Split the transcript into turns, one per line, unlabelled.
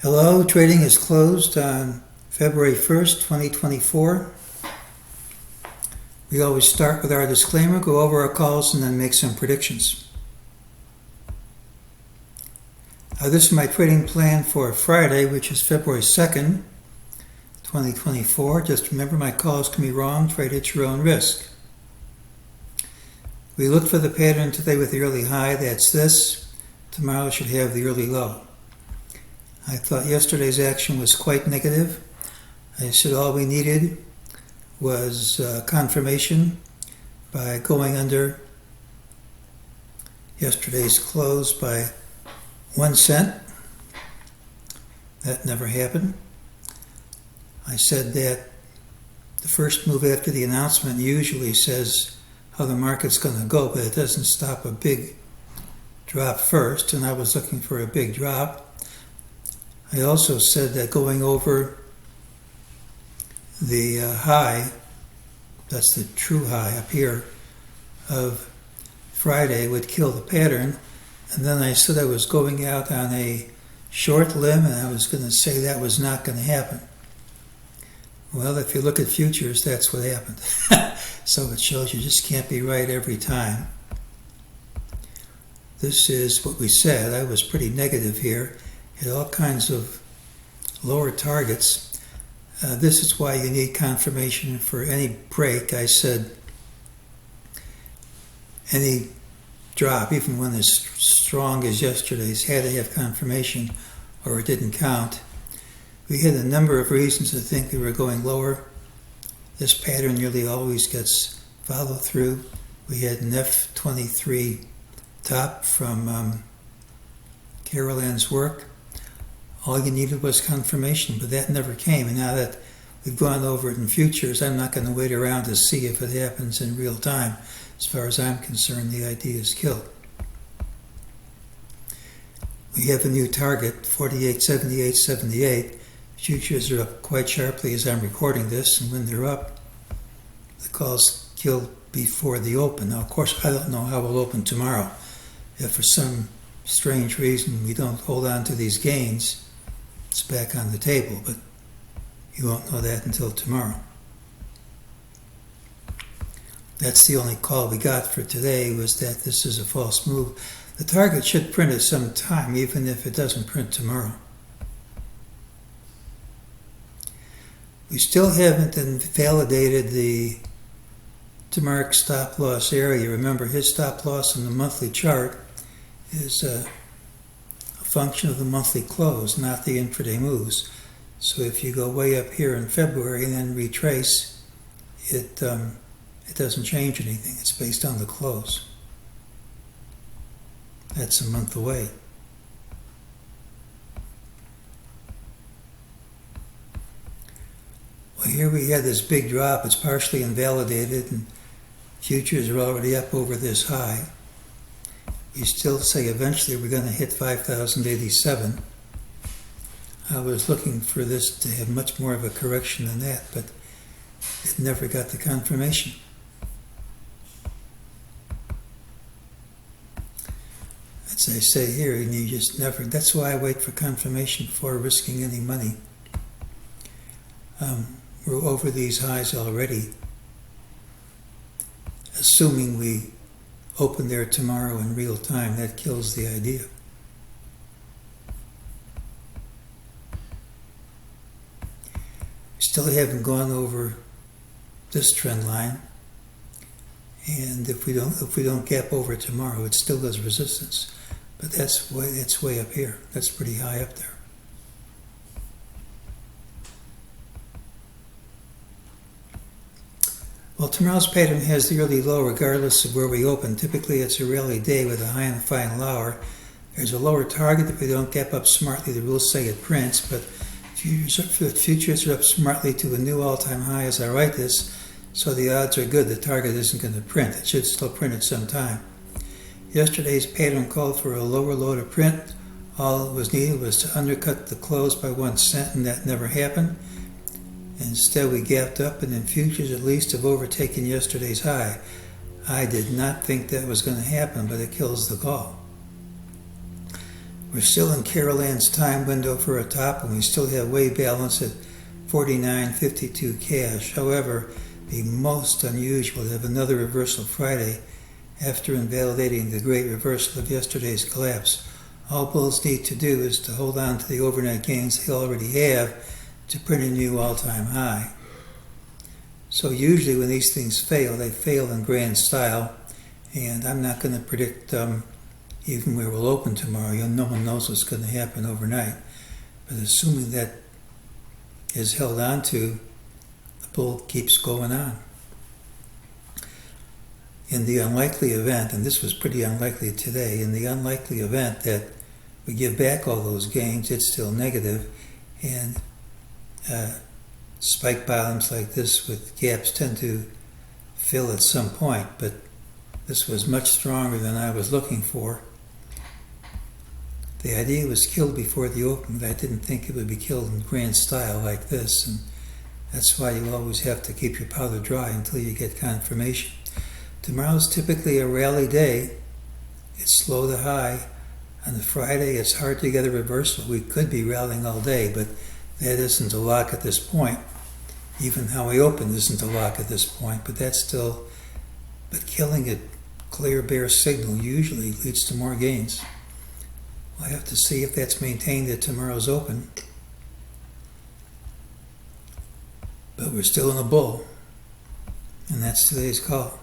Hello, trading is closed on February 1st, 2024. We always start with our disclaimer, go over our calls, and then make some predictions. This is my trading plan for Friday, which is February 2nd, 2024. Just remember, my calls can be wrong. Trade at your own risk. We look for the pattern today with the early high. That's this. Tomorrow should have the early low. I thought yesterday's action was quite negative. I said all we needed was confirmation by going under yesterday's close by 1 cent. That never happened. I said that the first move after the announcement usually says how the market's going to go, but it doesn't stop a big drop first, and I was looking for a big drop. I also said that going over the high, that's the true high up here, of Friday would kill the pattern. And then I said I was going out on a short limb, and I was going to say that was not going to happen. Well, if you look at futures, that's what happened. So it shows you just can't be right every time. This is what we said. I was pretty negative here. Had all kinds of lower targets. This is why you need confirmation for any break. I said any drop, even when as strong as yesterday's, had to have confirmation or it didn't count. We had a number of reasons to think we were going lower. This pattern nearly always gets followed through. We had an F23 top from Carol Ann's work. All you needed was confirmation, but that never came. And now that we've gone over it in futures, I'm not going to wait around to see if it happens in real time. As far as I'm concerned, the idea is killed. We have a new target, 48.7878. Futures are up quite sharply as I'm recording this, and when they're up, the call's killed before the open. Now, of course, I don't know how we'll open tomorrow. If for some strange reason we don't hold on to these gains, it's back on the table, but you won't know that until tomorrow. That's the only call we got for today, was that this is a false move. The target should print at some time, even if it doesn't print tomorrow. We still haven't invalidated the DeMark stop loss area. Remember, his stop loss on the monthly chart is a function of the monthly close, not the intraday moves. So if you go way up here in February and then retrace, it doesn't change anything. It's based on the close. That's a month away. Well, here we had this big drop. It's partially invalidated, and futures are already up over this high. We still say eventually we're going to hit 5,087. I was looking for this to have much more of a correction than that, but it never got the confirmation. As I say here, and you just never, that's why I wait for confirmation before risking any money. We're over these highs already, assuming we open there tomorrow in real time. That kills the idea. We still haven't gone over this trend line, and if we don't gap over tomorrow, it still does resistance. But that's way up here. That's pretty high up there. Well, tomorrow's pattern has the early low regardless of where we open. Typically, it's a rally day with a high and a final hour. There's a lower target. If we don't gap up smartly, the rules say it prints, but futures are up smartly to a new all-time high as I write this, so the odds are good the target isn't going to print. It should still print at some time. Yesterday's pattern called for a lower low to print. All that was needed was to undercut the close by 1 cent, and that never happened. Instead, we gapped up, and in futures at least have overtaken yesterday's high. I did not think that was going to happen, but it kills the call. We're still in Carol Ann's time window for a top, and we still have wave balance at 49.52 cash. However, it'd be most unusual to have another reversal Friday after invalidating the great reversal of yesterday's collapse. All bulls need to do is to hold on to the overnight gains they already have to print a new all-time high. So usually when these things fail, they fail in grand style, and I'm not going to predict even where we'll open tomorrow. No one knows what's going to happen overnight. But assuming that is held on to, the bull keeps going on. In the unlikely event, and this was pretty unlikely today, in the unlikely event that we give back all those gains, it's still negative, and spike bottoms like this with gaps tend to fill at some point, but this was much stronger than I was looking for. The idea was killed before the open, but I didn't think it would be killed in grand style like this, and that's why you always have to keep your powder dry until you get confirmation. Tomorrow's typically a rally day. It's low to high. On the Friday, it's hard to get a reversal. We could be rallying all day, but that isn't a lock at this point. Even how we open isn't a lock at this point, but killing a clear bear signal usually leads to more gains. We'll have to see if that's maintained at tomorrow's open. But we're still in a bull, and that's today's call.